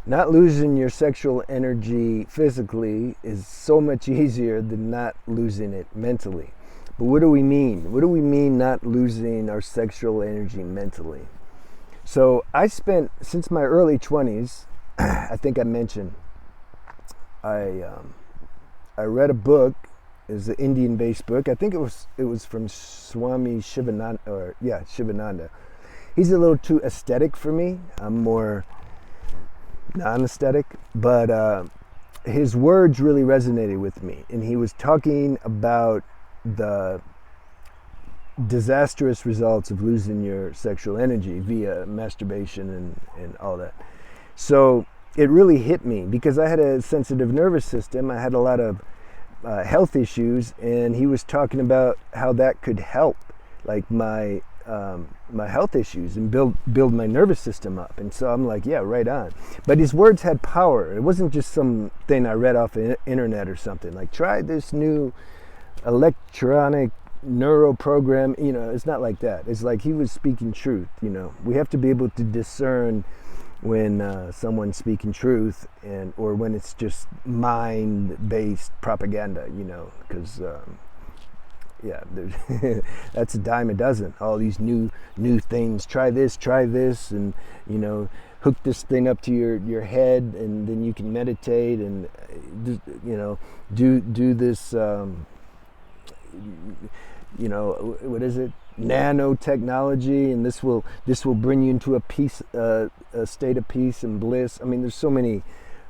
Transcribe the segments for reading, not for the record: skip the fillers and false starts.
Not losing your sexual energy physically is so much easier than not losing it mentally. But what do we mean? What do we mean not losing our sexual energy mentally? So I spent, since my early 20s, I think I mentioned, I I read a book. It was an Indian-based book. I think it was from Swami Shivananda, or yeah, Shivananda. He's a little too aesthetic for me. I'm more non-aesthetic, but his words really resonated with me. And he was talking about the disastrous results of losing your sexual energy via masturbation and all that. So it really hit me because I had a sensitive nervous system. I had a lot of health issues, and he was talking about how that could help, like my health issues, and build my nervous system up. And so I'm like, yeah, right on. But his words had power. It wasn't just something I read off the internet or something. Like, try this new electronic neuro program. It's not like that. It's like he was speaking truth. We have to be able to discern when someone's speaking truth or when it's just mind-based propaganda, because yeah, that's a dime a dozen. All these new things. Try this, and hook this thing up to your head, and then you can meditate and do this. What is it? Nanotechnology, and this will bring you into a state of peace and bliss. I mean, there's so many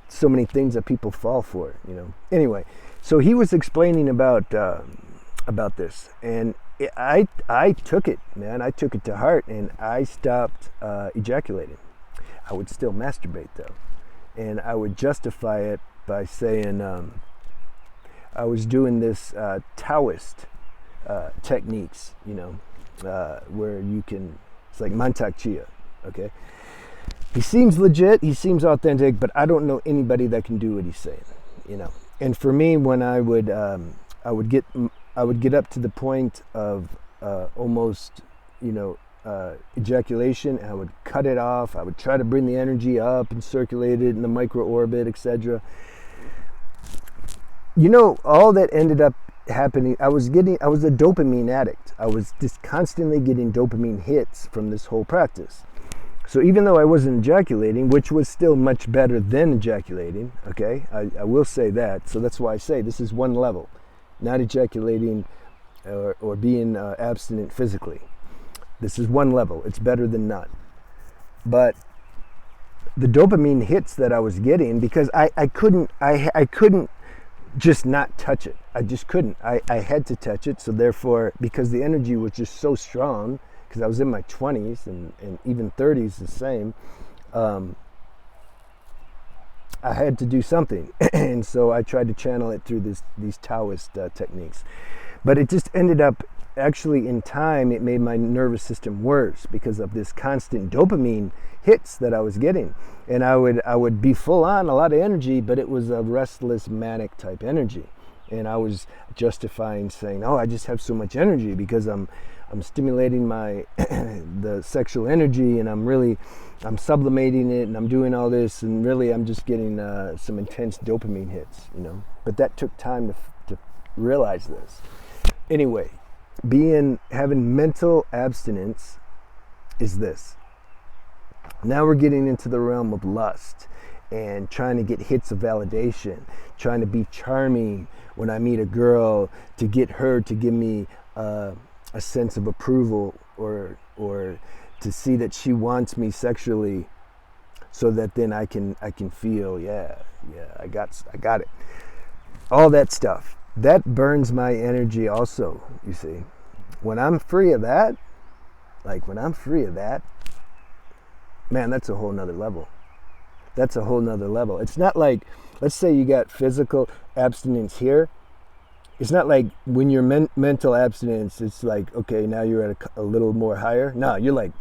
things that people fall for. Anyway, so he was explaining about this, and I took it, man. I took it to heart, and I stopped ejaculating. I would still masturbate though, and I would justify it by saying I was doing this Taoist techniques, where you can, it's like Mantak Chia, okay? He seems legit, he seems authentic, but I don't know anybody that can do what he's saying, And for me, when I would get up to the point of almost, ejaculation, and I would cut it off. I would try to bring the energy up and circulate it in the micro orbit, etc. All that ended up happening, I was a dopamine addict. I was just constantly getting dopamine hits from this whole practice. So even though I wasn't ejaculating, which was still much better than ejaculating, okay, I will say that. So that's why I say this is one level, not ejaculating or being abstinent physically. This is one level. It's better than none. But the dopamine hits that I was getting, because I couldn't just not touch it. I just couldn't. I had to touch it. So therefore, because the energy was just so strong, because I was in my 20s and even 30s the same, I had to do something. And so I tried to channel it through these Taoist techniques. But it just ended up, actually in time, it made my nervous system worse because of this constant dopamine hits that I was getting. And I would be full on, a lot of energy, but it was a restless, manic type energy. And I was justifying, saying, oh, I just have so much energy because I'm stimulating the sexual energy, and I'm sublimating it, and I'm doing all this, and really I'm just getting some intense dopamine hits, But that took time to realize this. Anyway, having mental abstinence is this. Now we're getting into the realm of lust and trying to get hits of validation, trying to be charming when I meet a girl to get her to give me a sense of approval or to see that she wants me sexually, so that then I can feel, yeah, I got it. All that stuff. That burns my energy also, you see. When I'm free of that, man, that's a whole nother level. That's a whole nother level. It's not like, let's say you got physical abstinence here. It's not like when you're mental abstinence, it's like, okay, now you're at a little more higher. No, you're like,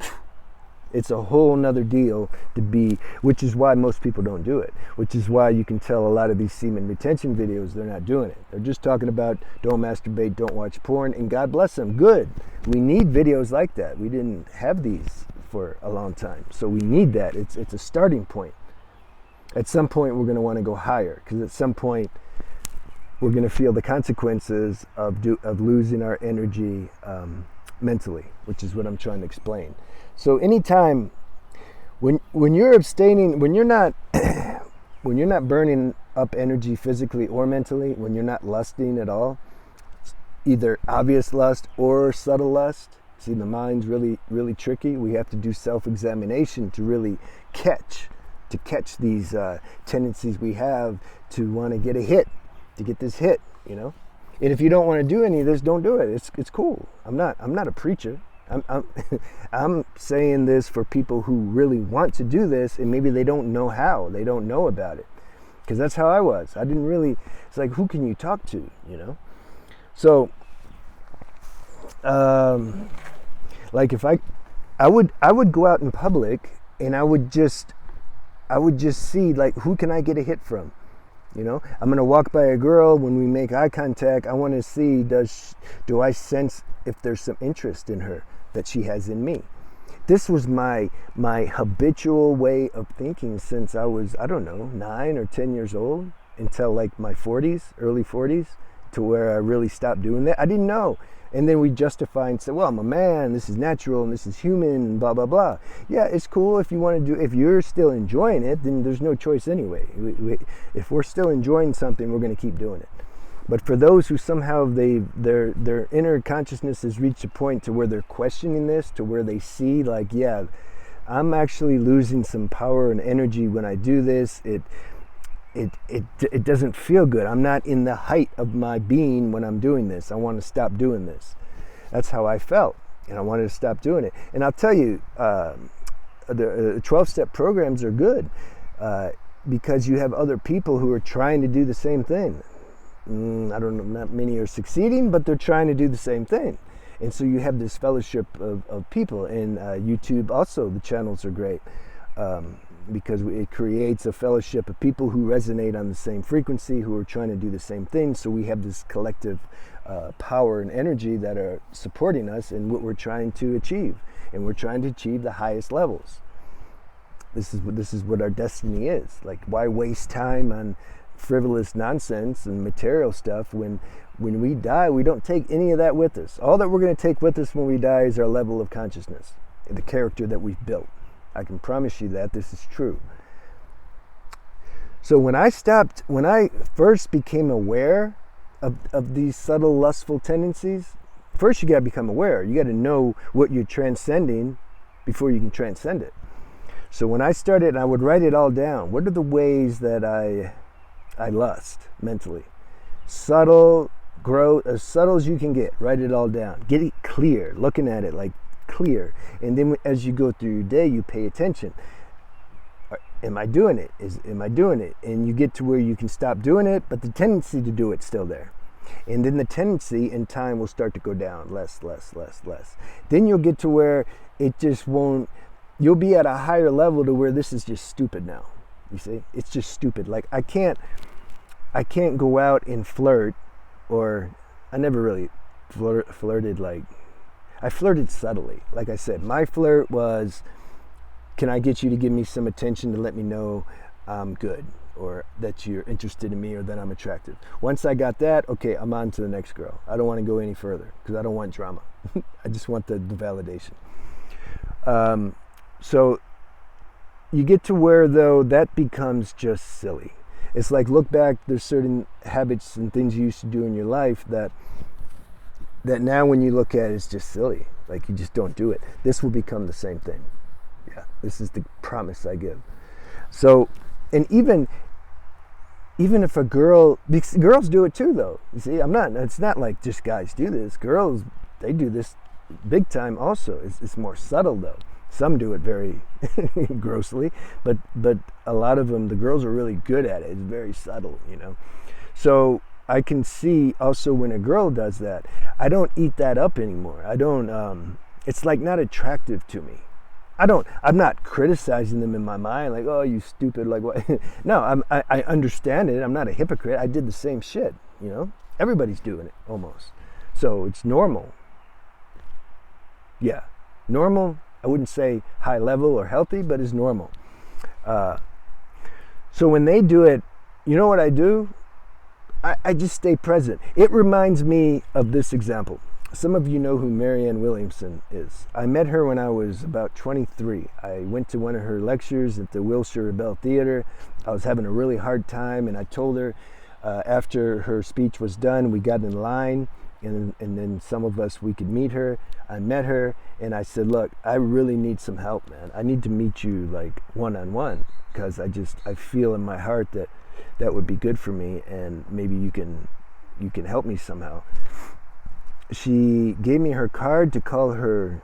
it's a whole nother deal to be, which is why most people don't do it, which is why you can tell a lot of these semen retention videos, they're not doing it. They're just talking about don't masturbate, don't watch porn, and God bless them, good. We need videos like that. We didn't have these for a long time, so we need that. It's a starting point. At some point, we're going to want to go higher, because at some point, we're going to feel the consequences of losing our energy mentally, which is what I'm trying to explain. So anytime when you're abstaining, when you're not when you're not burning up energy physically or mentally, when you're not lusting at all, either obvious lust or subtle lust. See, the mind's really, really tricky. We have to do self-examination to really catch these tendencies we have to want to get a hit, to get this hit, you know. And if you don't want to do any of this, don't do it. It's cool. I'm not a preacher. I'm saying this for people who really want to do this, and maybe they don't know how. They don't know about it, because that's how I was. I didn't really. It's like, who can you talk to, you know? So, like if I would go out in public, and I would just see, like, who can I get a hit from? You know, I'm going to walk by a girl. When we make eye contact, I want to see, do I sense if there's some interest in her that she has in me? This was my habitual way of thinking since I was, I don't know, 9 or 10 years old, until like my 40s, early 40s, to where I really stopped doing that. I didn't know. And then we justify and say, well, I'm a man, this is natural, and this is human, and blah, blah, blah. Yeah, it's cool if you want to do, if you're still enjoying it, then there's no choice anyway. If we're still enjoying something, we're going to keep doing it. But for those who somehow their inner consciousness has reached a point to where they're questioning this, to where they see, like, yeah, I'm actually losing some power and energy when I do this. It doesn't feel good. I'm not in the height of my being when I'm doing this. I want to stop doing this. That's how I felt, and I wanted to stop doing it. And I'll tell you, the 12-step programs are good because you have other people who are trying to do the same thing. I don't know, not many are succeeding, but they're trying to do the same thing. And so you have this fellowship of people. And YouTube also, the channels are great. Because it creates a fellowship of people who resonate on the same frequency, who are trying to do the same thing. So we have this collective power and energy that are supporting us in what we're trying to achieve. And we're trying to achieve the highest levels. This is what our destiny is. Like, why waste time on frivolous nonsense and material stuff when we die? We don't take any of that with us. All that we're going to take with us when we die is our level of consciousness, the character that we've built. I can promise you that this is true. So when I first became aware of these subtle lustful tendencies, first you got to become aware. You got to know what you're transcending before you can transcend it. So when I started, I would write it all down. What are the ways that I lust mentally? Subtle, grow, as subtle as you can get. Write it all down. Get it clear, looking at it like clear. And then as you go through your day, you pay attention. Am I doing it? Am I doing it? And you get to where you can stop doing it, but the tendency to do it's still there. And then the tendency in time will start to go down, less. Then you'll get to where it just won't, you'll be at a higher level to where this is just stupid now. You see? It's just stupid. Like, I can't go out and flirt, or I never really flirted like, I flirted subtly. Like I said, my flirt was, can I get you to give me some attention to let me know I'm good, or that you're interested in me, or that I'm attractive. Once I got that, okay, I'm on to the next girl. I don't want to go any further because I don't want drama. I just want the validation. So you get to where, though, that becomes just silly. It's like, look back, there's certain habits and things you used to do in your life that now when you look at it, it's just silly. Like, you just don't do it. This will become the same thing. Yeah, this is the promise I give. So, and even if a girl, because girls do it too, though. You see, it's not like just guys do this. Girls, they do this big time also. It's more subtle, though. Some do it very grossly, but a lot of them, the girls are really good at it. It's very subtle, you know. So I can see also when a girl does that, I don't eat that up anymore. I don't, it's like not attractive to me. I'm not criticizing them in my mind, like, oh, you stupid, like what? No, I understand it. I'm not a hypocrite. I did the same shit, you know. Everybody's doing it, almost. So it's normal. Yeah, normal. I wouldn't say high level or healthy, but it's normal. So when they do it, you know what I do? I just stay present. It reminds me of this example. Some of you know who Marianne Williamson is. I met her when I was about 23. I went to one of her lectures at the Wilshire Rebel Theater. I was having a really hard time, and I told her after her speech was done, we got in line, and then some of us, we could meet her. I met her, and I said, look, I really need some help, man. I need to meet you like one-on-one, because I feel in my heart that that would be good for me, and maybe you can help me somehow. She gave me her card to call her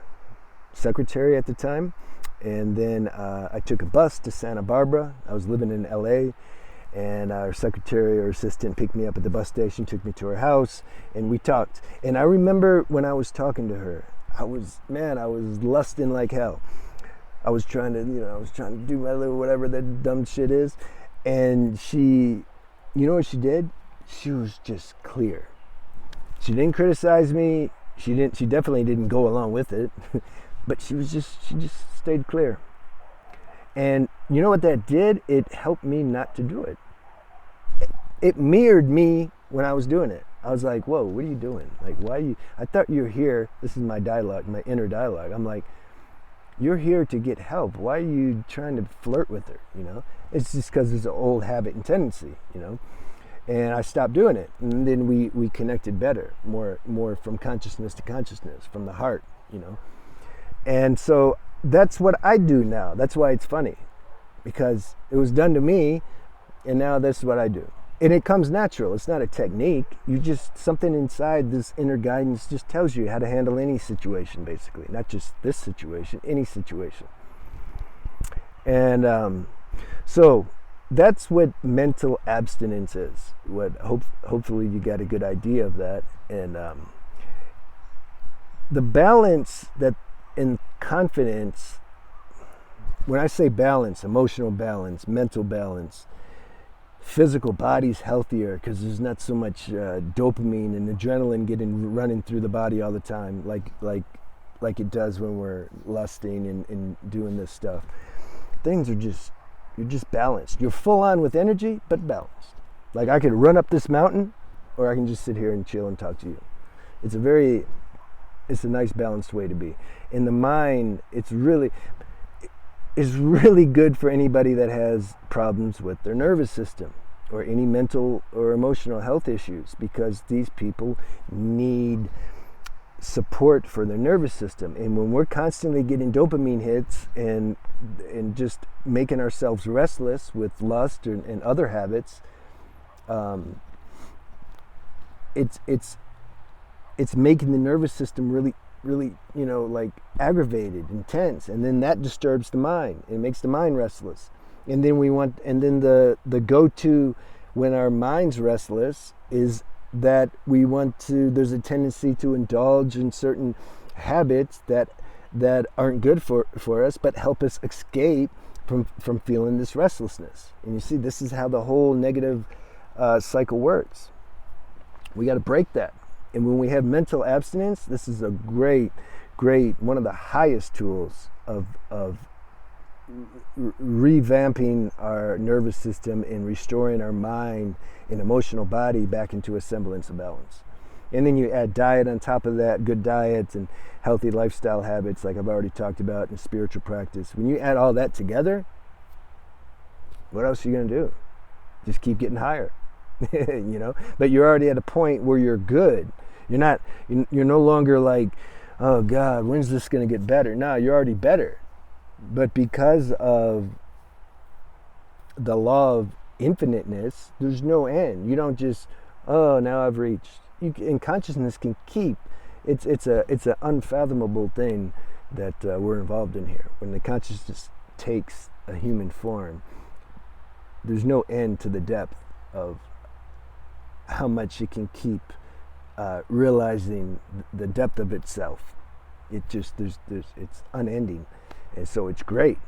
secretary at the time, and then I took a bus to Santa Barbara. I was living in LA, and our secretary or assistant picked me up at the bus station, took me to her house, and we talked. And I remember when I was talking to her, I was lusting like hell. I was trying to do my little whatever that dumb shit is. And she, you know what she did? She was just clear. She didn't criticize me. She definitely didn't go along with it, but she just stayed clear. And you know what that did? It helped me not to do it. It mirrored me when I was doing it. I was like, whoa, what are you doing? Like, I thought you were here. This is my dialogue, my inner dialogue. I'm like, you're here to get help. Why are you trying to flirt with her? It's just because it's an old habit and tendency, And I stopped doing it, and then we connected better, more from consciousness to consciousness, from the heart, And so that's what I do now. That's why it's funny, because it was done to me, and now that's what I do. And it comes natural. It's not a technique. Something inside this inner guidance just tells you how to handle any situation, basically, not just this situation, any situation. And so that's what mental abstinence is. Hopefully you got a good idea of that. And the balance that in confidence, when I say balance, emotional balance, mental balance, physical body's healthier because there's not so much dopamine and adrenaline running through the body all the time like it does when we're lusting and doing this stuff. Things are you're just balanced. You're full on with energy, but balanced. Like I could run up this mountain, or I can just sit here and chill and talk to you. It's a nice balanced way to be. In the mind, it's really good for anybody that has problems with their nervous system or any mental or emotional health issues, because these people need support for their nervous system. And when we're constantly getting dopamine hits and just making ourselves restless with lust and other habits, it's making the nervous system really like aggravated, intense, and then that disturbs the mind. It makes the mind restless. And then the go-to when our mind's restless is that there's a tendency to indulge in certain habits that aren't good for us, but help us escape from feeling this restlessness. And you see, this is how the whole negative cycle works. We got to break that. And when we have mental abstinence, this is a great, one of the highest tools of revamping our nervous system and restoring our mind and emotional body back into a semblance of balance. And then you add diet on top of that, good diet and healthy lifestyle habits like I've already talked about, and spiritual practice. When you add all that together, what else are you going to do? Just keep getting higher. But you're already at a point where you're good. You're no longer like, oh God, when's this going to get better? No, you're already better. But because of the law of infiniteness, there's no end. You don't just, oh, now I've reached. And consciousness can keep. It's an unfathomable thing that we're involved in here. When the consciousness takes a human form, there's no end to the depth of how much it can keep realizing the depth of itself. It's unending, and so it's great,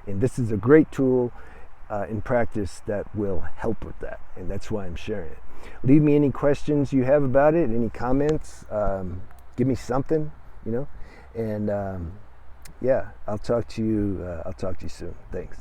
And this is a great tool in practice that will help with that, and that's why I'm sharing it. Leave me any questions you have about it, any comments. Give me something, and yeah, I'll talk to you soon. Thanks.